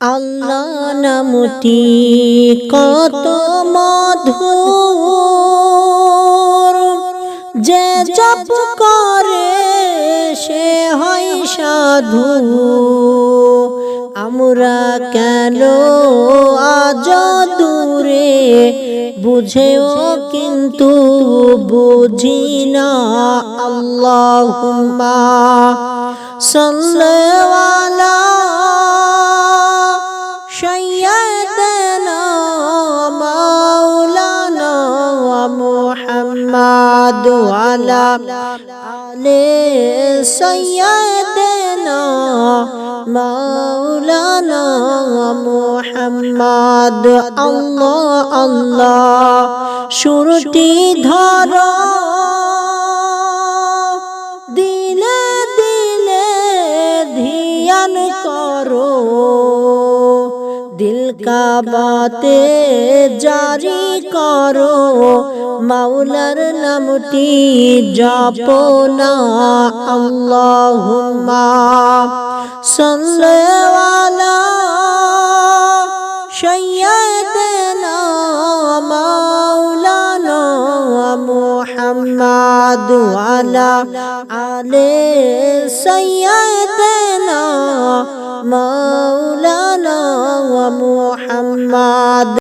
আল্লাহ নামটি কত মধুর, যে জপ করে সে হয় সাধু। আমরা কেন আজ দূরে, বুঝেও কিন্তু বুঝি না। আল্লাহুম্মা সাল্লি আলা সাইয়্যিদিনা মাওলানা মুহাম্মাদ ওয়ালা আলি সাইয়্যিদিনা মাওলানা মুহাম্মাদ। আল্লাহ আল্লাহ সুরটি ধরো, দিলে দিলে ধ্যান করো, দিল কাবাতে জারি করো, মাওলার নামটি জপো না। আল্লাহুম্মা সাল্লি আলা সাইয়্যিদিনা মাওলানা মুহাম্মাদ ওয়ালা আলি সাইয়্যিদিনা মাওলানা মুহাম্মাদ।